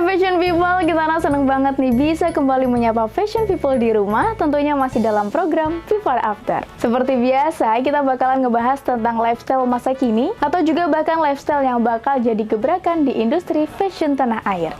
Fashion People, kita seneng banget nih bisa kembali menyapa Fashion People di rumah, tentunya masih dalam program Before After. Seperti biasa, kita bakalan ngebahas tentang lifestyle masa kini, atau juga bahkan lifestyle yang bakal jadi gebrakan di industri fashion tanah air.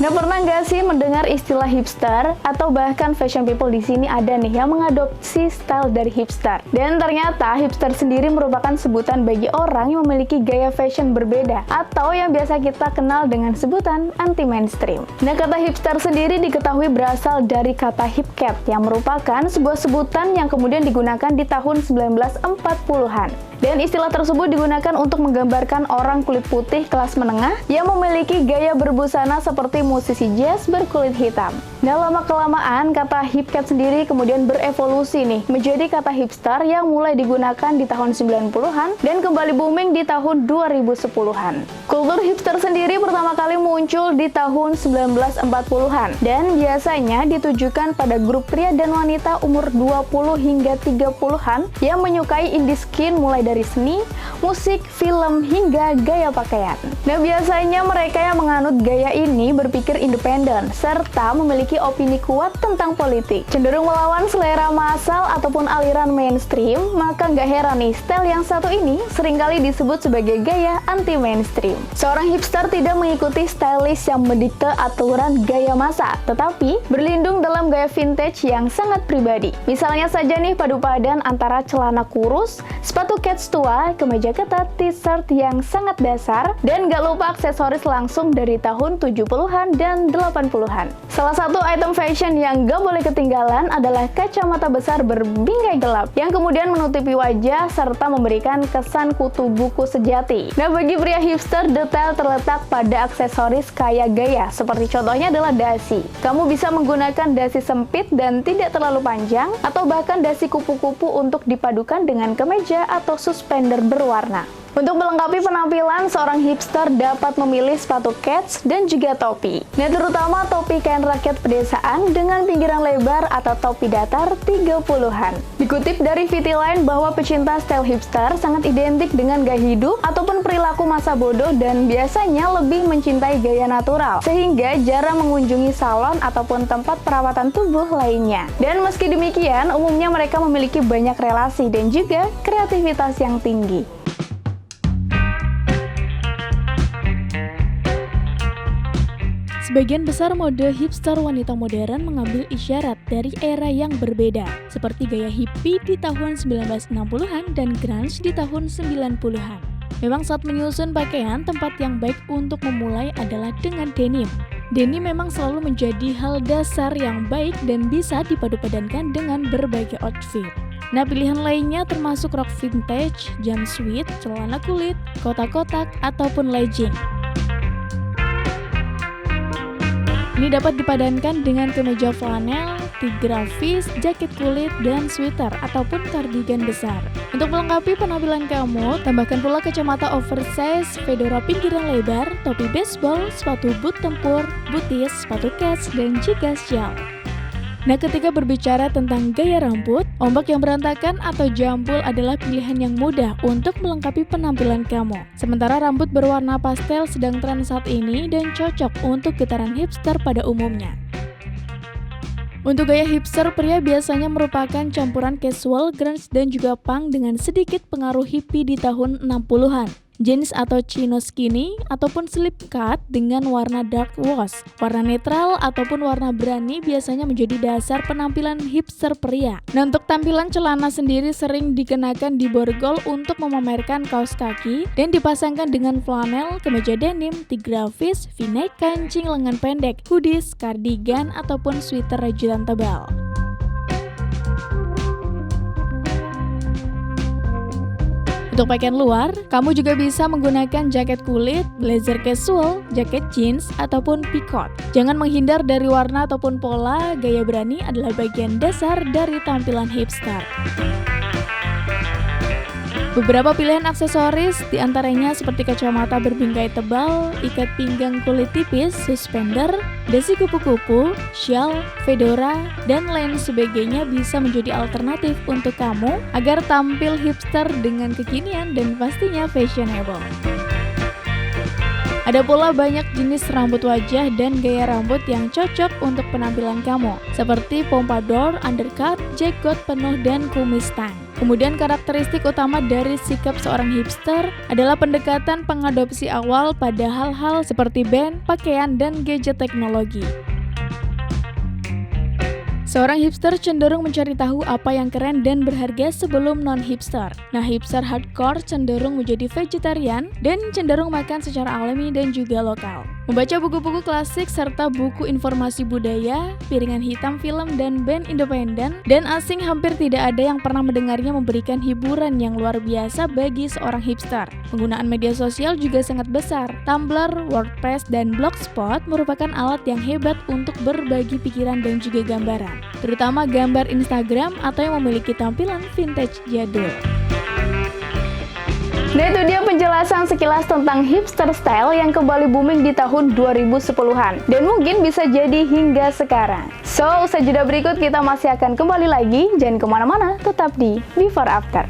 Nggak pernah nggak sih mendengar istilah hipster? Atau bahkan fashion people di sini ada nih yang mengadopsi style dari hipster. Dan ternyata hipster sendiri merupakan sebutan bagi orang yang memiliki gaya fashion berbeda, atau yang biasa kita kenal dengan sebutan anti-mainstream. Nah, kata hipster sendiri diketahui berasal dari kata hipcat, yang merupakan sebuah sebutan yang kemudian digunakan di tahun 1940-an. Dan istilah tersebut digunakan untuk menggambarkan orang kulit putih kelas menengah yang memiliki gaya berbusana seperti musisi jazz berkulit hitam. Nah, lama-kelamaan kata hipcat sendiri kemudian berevolusi nih menjadi kata hipster yang mulai digunakan di tahun 90-an dan kembali booming di tahun 2010-an. Kultur hipster sendiri pertama kali muncul di tahun 1940-an dan biasanya ditujukan pada grup pria dan wanita umur 20 hingga 30-an yang menyukai indie skin mulai dari seni, musik, film, hingga gaya pakaian. Nah, biasanya mereka yang menganut gaya ini berpikir independen, serta memiliki opini kuat tentang politik. Cenderung melawan selera massal ataupun aliran mainstream, maka nggak heran nih, style yang satu ini seringkali disebut sebagai gaya anti-mainstream. Seorang hipster tidak mengikuti stylist yang mendikte aturan gaya massa, tetapi berlindung dalam gaya vintage yang sangat pribadi. Misalnya saja nih padu padan antara celana kurus, sepatu kets tua, kemeja ketat, t-shirt yang sangat dasar, dan gak lupa aksesoris langsung dari tahun 70-an dan 80-an. Salah satu item fashion yang gak boleh ketinggalan adalah kacamata besar berbingkai gelap, yang kemudian menutupi wajah serta memberikan kesan kutu buku sejati. Nah, bagi pria hipster, detail terletak pada aksesoris kaya gaya, seperti contohnya adalah dasi. Kamu bisa menggunakan dasi sempit dan tidak terlalu panjang, atau bahkan dasi kupu-kupu untuk dipadukan dengan kemeja atau suspender berwarna. Untuk melengkapi penampilan, seorang hipster dapat memilih sepatu kets dan juga topi. Nah, terutama topi kain rakyat pedesaan dengan pinggiran lebar atau topi datar 30-an. Dikutip dari VT-Line bahwa pecinta style hipster sangat identik dengan gaya hidup ataupun perilaku masa bodoh dan biasanya lebih mencintai gaya natural, sehingga jarang mengunjungi salon ataupun tempat perawatan tubuh lainnya. Dan meski demikian, umumnya mereka memiliki banyak relasi dan juga kreativitas yang tinggi. Sebagian besar mode hipster wanita modern mengambil isyarat dari era yang berbeda, seperti gaya hippie di tahun 1960-an dan grunge di tahun 90-an. Memang saat menyusun pakaian, tempat yang baik untuk memulai adalah dengan denim. Denim memang selalu menjadi hal dasar yang baik dan bisa dipadu-padankan dengan berbagai outfit. Nah, pilihan lainnya termasuk rok vintage, jumpsuit, celana kulit, kotak-kotak, ataupun legging. Ini dapat dipadankan dengan kemeja flanel, tee grafis, jaket kulit, dan sweater ataupun kardigan besar. Untuk melengkapi penampilan kamu, tambahkan pula kacamata oversize, fedora pinggiran lebar, topi baseball, sepatu boot tempur, booties, sepatu kets, dan juga shawl. Nah, ketika berbicara tentang gaya rambut, ombak yang berantakan atau jambul adalah pilihan yang mudah untuk melengkapi penampilan kamu. Sementara rambut berwarna pastel sedang tren saat ini dan cocok untuk getaran hipster pada umumnya. Untuk gaya hipster, pria biasanya merupakan campuran casual, grunge, dan juga punk dengan sedikit pengaruh hippie di tahun 60-an. Jeans atau chino skinny, ataupun slip cut dengan warna dark wash. Warna netral ataupun warna berani biasanya menjadi dasar penampilan hipster pria. Nah, untuk tampilan celana sendiri sering dikenakan di borgol untuk memamerkan kaos kaki dan dipasangkan dengan flanel, kemeja denim, tee grafis, v-neck, kancing lengan pendek, hoodies, kardigan, ataupun sweater rajutan tebal. Untuk pakaian luar, kamu juga bisa menggunakan jaket kulit, blazer casual, jaket jeans, ataupun picot. Jangan menghindar dari warna ataupun pola, gaya berani adalah bagian dasar dari tampilan hipster. Beberapa pilihan aksesoris diantaranya seperti kacamata berbingkai tebal, ikat pinggang kulit tipis, suspender, dasi kupu-kupu, shawl, fedora, dan lain sebagainya bisa menjadi alternatif untuk kamu agar tampil hipster dengan kekinian dan pastinya fashionable. Ada pula banyak jenis rambut wajah dan gaya rambut yang cocok untuk penampilan kamu, seperti pompadour, undercut, jenggot penuh, dan kumis tang. Kemudian karakteristik utama dari sikap seorang hipster adalah pendekatan pengadopsi awal pada hal-hal seperti band, pakaian, dan gadget teknologi. Seorang hipster cenderung mencari tahu apa yang keren dan berharga sebelum non-hipster. Nah, hipster hardcore cenderung menjadi vegetarian dan cenderung makan secara alami dan juga lokal. Membaca buku-buku klasik serta buku informasi budaya, piringan hitam film dan band independen dan asing hampir tidak ada yang pernah mendengarnya memberikan hiburan yang luar biasa bagi seorang hipster. Penggunaan media sosial juga sangat besar. Tumblr, WordPress, dan Blogspot merupakan alat yang hebat untuk berbagi pikiran dan juga gambaran, terutama gambar Instagram atau yang memiliki tampilan vintage jadul. Nah, itu dia penjelasan sekilas tentang hipster style yang kembali booming di tahun 2010-an dan mungkin bisa jadi hingga sekarang. So, usai jeda berikut kita masih akan kembali lagi. Jangan kemana-mana, tetap di Before After.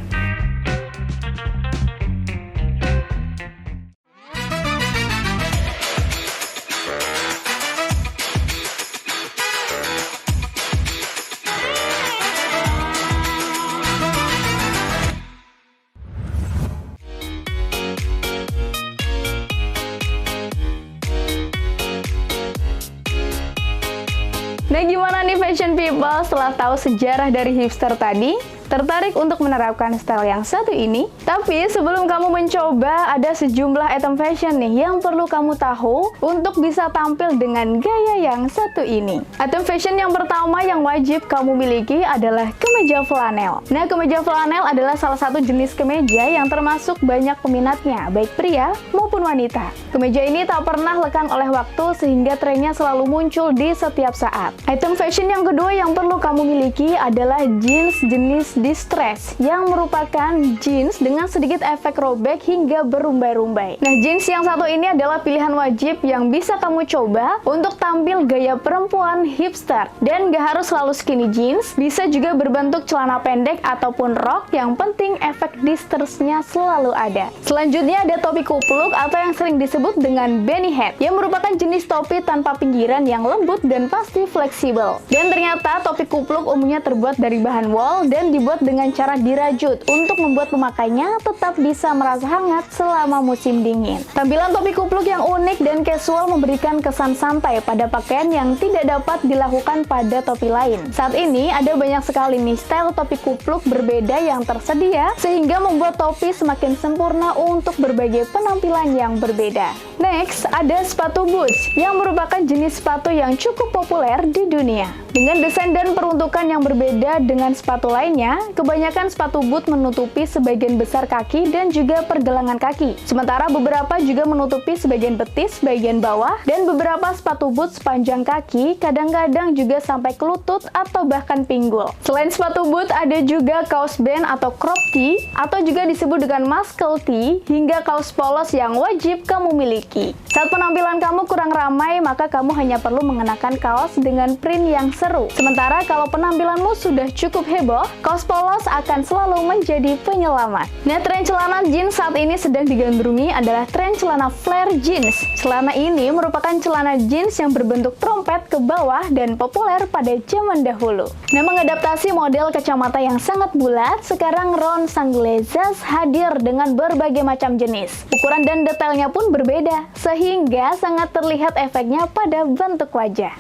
Nah, gimana nih fashion people setelah tahu sejarah dari hipster tadi? Tertarik untuk menerapkan style yang satu ini? Tapi sebelum kamu mencoba, ada sejumlah item fashion nih yang perlu kamu tahu untuk bisa tampil dengan gaya yang satu ini. Item fashion yang pertama yang wajib kamu miliki adalah kemeja flanel. Nah, kemeja flanel adalah salah satu jenis kemeja yang termasuk banyak peminatnya, baik pria maupun wanita. Kemeja ini tak pernah lekang oleh waktu sehingga trennya selalu muncul di setiap saat. Item fashion yang kedua yang perlu kamu miliki adalah jeans jenis distress yang merupakan jeans dengan sedikit efek robek hingga berumbai-rumbai. Nah, jeans yang satu ini adalah pilihan wajib yang bisa kamu coba untuk tampil gaya perempuan hipster. Dan gak harus selalu skinny jeans, bisa juga berbentuk celana pendek ataupun rok, yang penting efek distressnya selalu ada. Selanjutnya ada topi kupluk atau yang sering disebut dengan bunny hat, yang merupakan jenis topi tanpa pinggiran yang lembut dan pasti fleksibel. Dan ternyata topi kupluk umumnya terbuat dari bahan wool dan dibuat dengan cara dirajut untuk membuat pemakainya tetap bisa merasa hangat selama musim dingin. Tampilan topi kupluk yang unik dan casual memberikan kesan santai pada pakaian yang tidak dapat dilakukan pada topi lain. Saat ini ada banyak sekali nih style topi kupluk berbeda yang tersedia sehingga membuat topi semakin sempurna untuk berbagai penampilan yang berbeda. Next, ada sepatu boots yang merupakan jenis sepatu yang cukup populer di dunia. Dengan desain dan peruntukan yang berbeda dengan sepatu lainnya, kebanyakan sepatu boot menutupi sebagian besar kaki dan juga pergelangan kaki. Sementara beberapa juga menutupi sebagian betis, bagian bawah, dan beberapa sepatu boot sepanjang kaki kadang-kadang juga sampai ke lutut atau bahkan pinggul. Selain sepatu boot, ada juga kaos band atau crop tee, atau juga disebut dengan muscle tee, hingga kaos polos yang wajib kamu miliki. Saat penampilan kamu kurang ramai, maka kamu hanya perlu mengenakan kaos dengan print yang seru. Sementara kalau penampilanmu sudah cukup heboh, kaos polos akan selalu menjadi penyelamat. Nah, tren celana jeans saat ini sedang digandrungi adalah tren celana flare jeans. Celana ini merupakan celana jeans yang berbentuk trompet ke bawah dan populer pada zaman dahulu. Nah, mengadaptasi model kacamata yang sangat bulat, sekarang round sunglasses hadir dengan berbagai macam jenis. Ukuran dan detailnya pun berbeda, sehingga sangat terlihat efeknya pada bentuk wajah.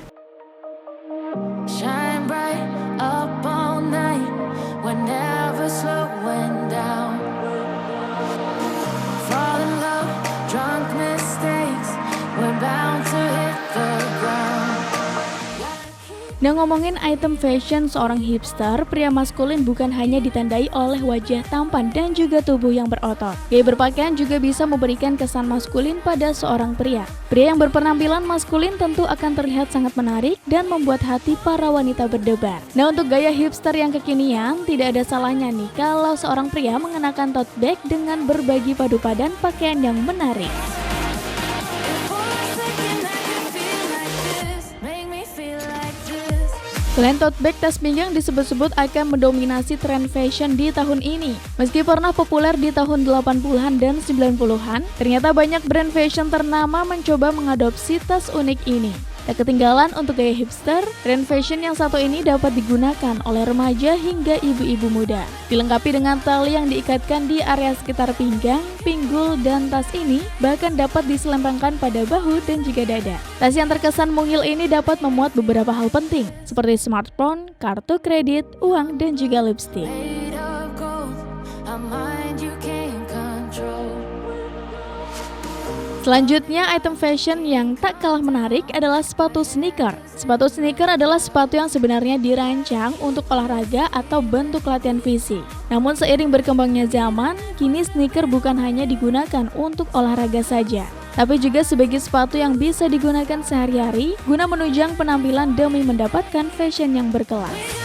Shine bright up all night, we're never slowing down. Fall in love, drunk mistakes, we're bound to hit the ground. Nah, ngomongin item fashion seorang hipster, pria maskulin bukan hanya ditandai oleh wajah tampan dan juga tubuh yang berotot. Gaya berpakaian juga bisa memberikan kesan maskulin pada seorang pria. Pria yang berpenampilan maskulin tentu akan terlihat sangat menarik dan membuat hati para wanita berdebar. Nah, untuk gaya hipster yang kekinian, tidak ada salahnya nih kalau seorang pria mengenakan tote bag dengan berbagi padu padan pakaian yang menarik. Selain tote bag, tas pinggang disebut-sebut akan mendominasi tren fashion di tahun ini. Meski pernah populer di tahun 80-an dan 90-an, ternyata banyak brand fashion ternama mencoba mengadopsi tas unik ini. Tak ketinggalan untuk gaya hipster, brand fashion yang satu ini dapat digunakan oleh remaja hingga ibu-ibu muda. Dilengkapi dengan tali yang diikatkan di area sekitar pinggang, pinggul, dan tas ini bahkan dapat diselempangkan pada bahu dan juga dada. Tas yang terkesan mungil ini dapat memuat beberapa hal penting, seperti smartphone, kartu kredit, uang, dan juga lipstick. Selanjutnya, item fashion yang tak kalah menarik adalah sepatu sneaker. Sepatu sneaker adalah sepatu yang sebenarnya dirancang untuk olahraga atau bentuk latihan fisik. Namun seiring berkembangnya zaman, kini sneaker bukan hanya digunakan untuk olahraga saja, tapi juga sebagai sepatu yang bisa digunakan sehari-hari guna menunjang penampilan demi mendapatkan fashion yang berkelas.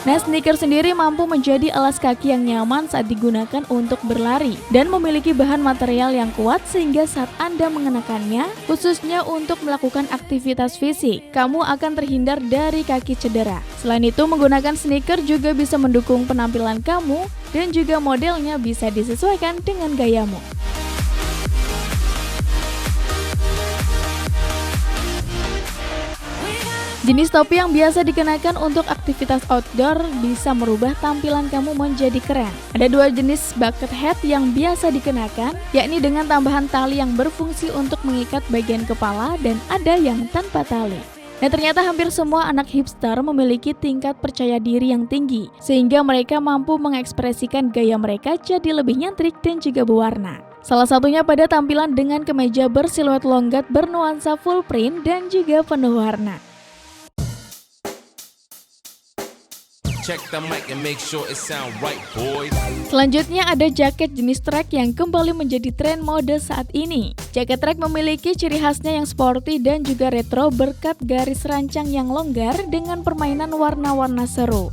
Nah, sneaker sendiri mampu menjadi alas kaki yang nyaman saat digunakan untuk berlari dan memiliki bahan material yang kuat sehingga saat Anda mengenakannya, khususnya untuk melakukan aktivitas fisik, kamu akan terhindar dari kaki cedera. Selain itu, menggunakan sneaker juga bisa mendukung penampilan kamu dan juga modelnya bisa disesuaikan dengan gayamu. Jenis topi yang biasa dikenakan untuk aktivitas outdoor bisa merubah tampilan kamu menjadi keren. Ada dua jenis bucket hat yang biasa dikenakan, yakni dengan tambahan tali yang berfungsi untuk mengikat bagian kepala dan ada yang tanpa tali. Nah, ternyata hampir semua anak hipster memiliki tingkat percaya diri yang tinggi, sehingga mereka mampu mengekspresikan gaya mereka jadi lebih nyentrik dan juga berwarna. Salah satunya pada tampilan dengan kemeja bersiluet longgar bernuansa full print dan juga penuh warna. Check the mic and make sure it sound right, boys. Selanjutnya ada jaket jenis trek yang kembali menjadi tren mode saat ini. Jaket trek memiliki ciri khasnya yang sporty dan juga retro berkat garis rancang yang longgar dengan permainan warna-warna seru.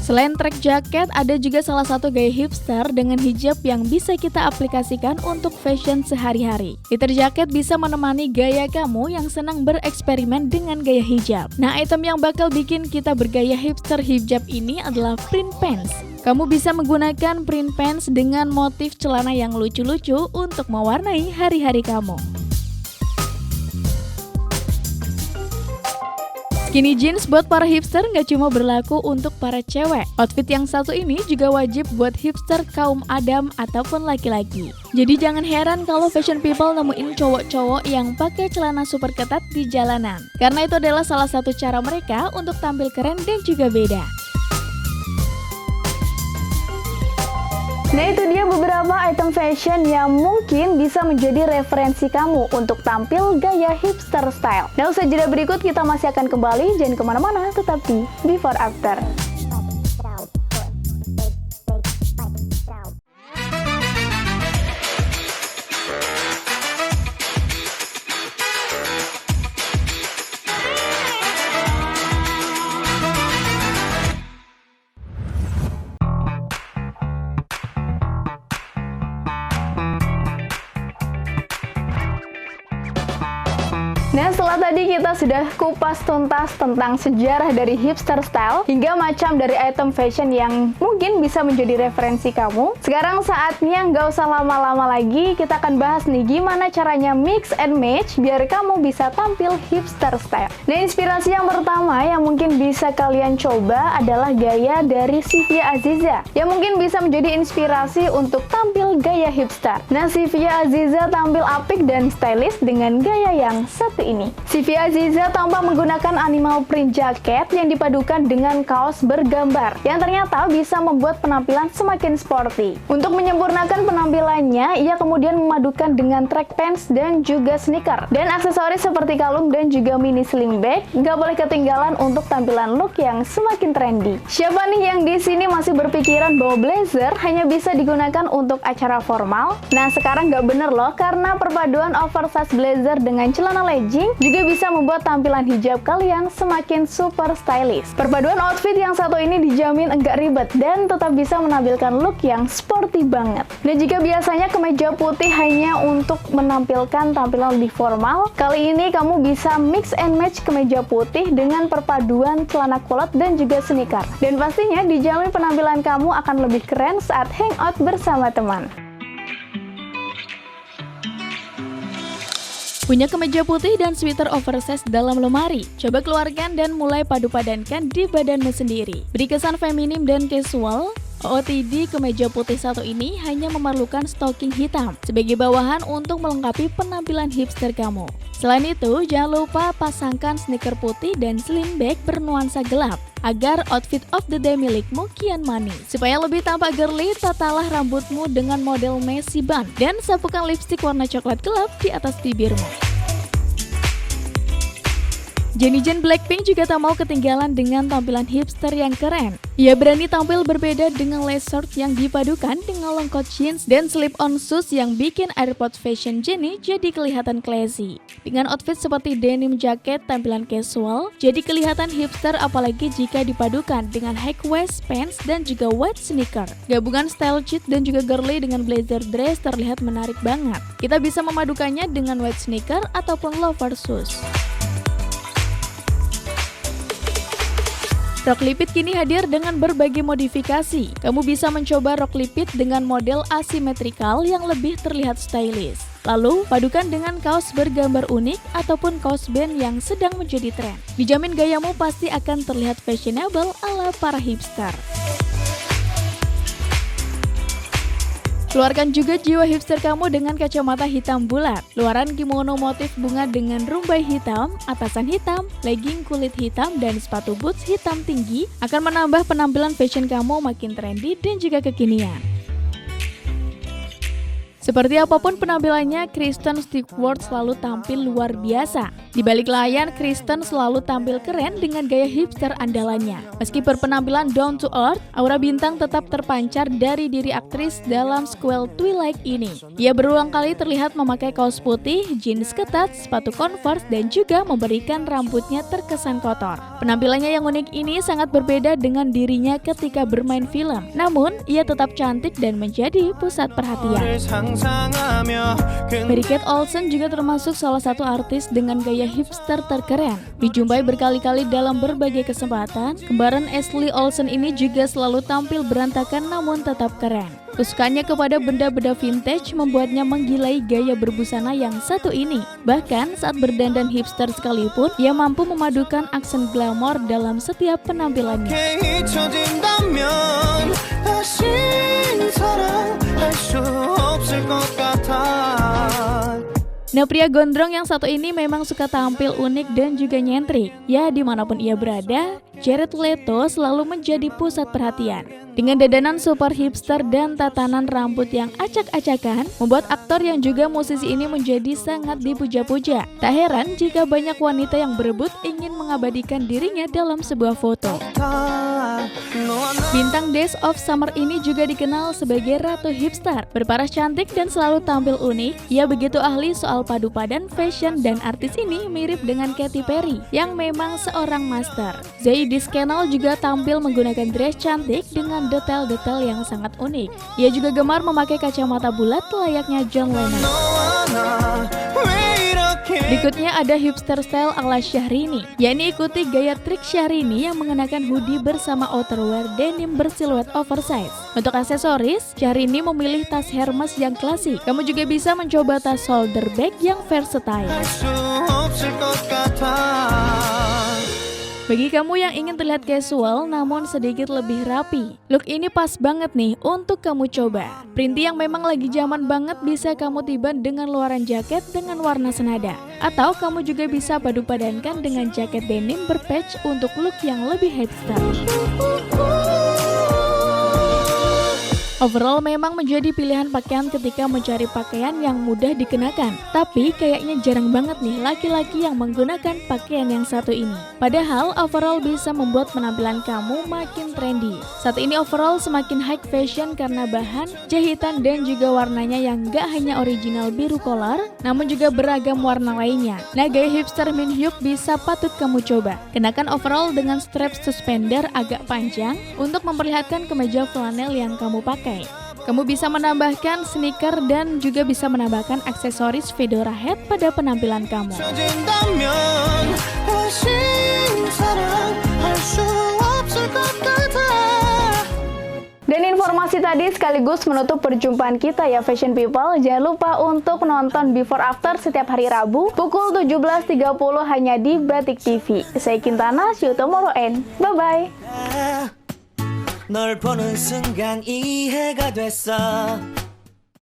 Selain trek jaket, ada juga salah satu gaya hipster dengan hijab yang bisa kita aplikasikan untuk fashion sehari-hari. Fitur jaket bisa menemani gaya kamu yang senang bereksperimen dengan gaya hijab. Nah, item yang bakal bikin kita bergaya hipster hijab ini adalah print pants. Kamu bisa menggunakan print pants dengan motif celana yang lucu-lucu untuk mewarnai hari-hari kamu. Skinny jeans buat para hipster nggak cuma berlaku untuk para cewek. Outfit yang satu ini juga wajib buat hipster kaum Adam ataupun laki-laki. Jadi jangan heran kalau fashion people nemuin cowok-cowok yang pakai celana super ketat di jalanan. Karena itu adalah salah satu cara mereka untuk tampil keren dan juga beda. Nah, itu dia beberapa item fashion yang mungkin bisa menjadi referensi kamu untuk tampil gaya hipster style. Nah, usai jeda berikut kita masih akan kembali, jangan kemana-mana, tetap di Before After. Nah, setelah tadi kita sudah kupas tuntas tentang sejarah dari hipster style hingga macam dari item fashion yang mungkin bisa menjadi referensi kamu. Sekarang saatnya nggak usah lama-lama lagi, kita akan bahas nih gimana caranya mix and match biar kamu bisa tampil hipster style. Nah, inspirasi yang pertama yang mungkin bisa kalian coba adalah gaya dari Sivia Aziza yang mungkin bisa menjadi inspirasi untuk tampil gaya hipster. Nah, Sivia Aziza tampil apik dan stylish dengan gaya yang satu ini. Sylvie Aziza tampak menggunakan animal print jacket yang dipadukan dengan kaos bergambar yang ternyata bisa membuat penampilan semakin sporty. Untuk menyempurnakan penampilannya, ia kemudian memadukan dengan track pants dan juga sneaker. Dan aksesoris seperti kalung dan juga mini sling bag nggak boleh ketinggalan untuk tampilan look yang semakin trendy. Siapa nih yang di sini masih berpikiran bahwa blazer hanya bisa digunakan untuk acara formal? Nah, sekarang nggak bener loh, karena perpaduan oversize blazer dengan celana legging juga bisa membuat tampilan hijab kalian semakin super stylish. Perpaduan outfit yang satu ini dijamin enggak ribet dan tetap bisa menampilkan look yang sporty banget. Dan jika biasanya kemeja putih hanya untuk menampilkan tampilan lebih formal, kali ini kamu bisa mix and match kemeja putih dengan perpaduan celana kulot dan juga sneaker. Dan pastinya dijamin penampilan kamu akan lebih keren saat hangout bersama teman. Punya kemeja putih dan sweater oversize dalam lemari? Coba keluarkan dan mulai padu-padankan di badanmu sendiri. Beri kesan feminim dan casual. OOTD kemeja putih satu ini hanya memerlukan stocking hitam sebagai bawahan untuk melengkapi penampilan hipster kamu. Selain itu, jangan lupa pasangkan sneaker putih dan sling bag bernuansa gelap agar outfit of the day milikmu kian manis. Supaya lebih tampak girly, tatalah rambutmu dengan model messy bun dan sapukan lipstik warna coklat gelap di atas bibirmu. Jennie Jen Blackpink juga tak mau ketinggalan dengan tampilan hipster yang keren. Ia berani tampil berbeda dengan lace short yang dipadukan dengan long coat jeans dan slip-on shoes yang bikin airport fashion Jennie jadi kelihatan classy. Dengan outfit seperti denim jacket tampilan casual, jadi kelihatan hipster apalagi jika dipadukan dengan high waist pants dan juga white sneaker. Gabungan style chic dan juga girly dengan blazer dress terlihat menarik banget. Kita bisa memadukannya dengan white sneaker ataupun loafer shoes. Rok lipit kini hadir dengan berbagai modifikasi. Kamu bisa mencoba rok lipit dengan model asimetrikal yang lebih terlihat stylish. Lalu, padukan dengan kaos bergambar unik ataupun kaos band yang sedang menjadi tren. Dijamin gayamu pasti akan terlihat fashionable ala para hipster. Keluarkan juga jiwa hipster kamu dengan kacamata hitam bulat, luaran kimono motif bunga dengan rumbai hitam, atasan hitam, legging kulit hitam, dan sepatu boots hitam tinggi akan menambah penampilan fashion kamu makin trendy dan juga kekinian. Seperti apapun penampilannya, Kristen Stewart selalu tampil luar biasa. Di balik layar, Kristen selalu tampil keren dengan gaya hipster andalannya. Meski berpenampilan down to earth, aura bintang tetap terpancar dari diri aktris dalam sequel Twilight ini. Ia berulang kali terlihat memakai kaos putih, jeans ketat, sepatu Converse, dan juga memberikan rambutnya terkesan kotor. Penampilannya yang unik ini sangat berbeda dengan dirinya ketika bermain film. Namun, ia tetap cantik dan menjadi pusat perhatian. Kate Olsen juga termasuk salah satu artis dengan gaya hipster terkeren. Dijumpai berkali-kali dalam berbagai kesempatan, kembaran Ashley Olsen ini juga selalu tampil berantakan namun tetap keren. Kesukaannya kepada benda-benda vintage membuatnya menggilai gaya berbusana yang satu ini. Bahkan saat berdandan hipster sekalipun, ia mampu memadukan aksen glamor dalam setiap penampilannya. Nah, pria gondrong yang satu ini memang suka tampil unik dan juga nyentrik. Ya, dimanapun ia berada, Jared Leto selalu menjadi pusat perhatian. Dengan dadanan super hipster dan tatanan rambut yang acak-acakan, membuat aktor yang juga musisi ini menjadi sangat dipuja-puja. Tak heran jika banyak wanita yang berebut ingin mengabadikan dirinya dalam sebuah foto. Bintang Days of Summer ini juga dikenal sebagai ratu hipster. Berparas cantik dan selalu tampil unik, ia begitu ahli soal padu padan fashion dan artis ini mirip dengan Katy Perry yang memang seorang master. Zoe Deschanel juga tampil menggunakan dress cantik dengan detail-detail yang sangat unik. Ia juga gemar memakai kacamata bulat layaknya John Lennon. Berikutnya ada hipster style ala Syahrini, yakni ikuti gaya trik Syahrini yang mengenakan hoodie bersama outerwear denim bersiluet oversize. Untuk aksesoris, Syahrini memilih tas Hermes yang klasik. Kamu juga bisa mencoba tas shoulder bag yang versatile. Bagi kamu yang ingin terlihat casual namun sedikit lebih rapi, look ini pas banget nih untuk kamu coba. Printi yang memang lagi zaman banget bisa kamu tiban dengan luaran jaket dengan warna senada. Atau kamu juga bisa padu-padankan dengan jaket denim berpatch untuk look yang lebih hipster. Overall memang menjadi pilihan pakaian ketika mencari pakaian yang mudah dikenakan. Tapi kayaknya jarang banget nih laki-laki yang menggunakan pakaian yang satu ini. Padahal overall bisa membuat penampilan kamu makin trendy. Saat ini overall semakin high fashion karena bahan, jahitan, dan juga warnanya yang gak hanya original biru kolor, namun juga beragam warna lainnya. Nah, gaya hipster Minhyuk bisa patut kamu coba. Kenakan overall dengan strap suspender agak panjang untuk memperlihatkan kemeja flanel yang kamu pakai. Kamu bisa menambahkan sneaker dan juga bisa menambahkan aksesoris fedora hat pada penampilan kamu. Dan informasi tadi sekaligus menutup perjumpaan kita ya Fashion People. Jangan lupa untuk nonton Before After setiap hari Rabu pukul 17.30 hanya di Batik TV. Saya Kintana, see you tomorrow and bye-bye. 널 보는 순간 이해가 됐어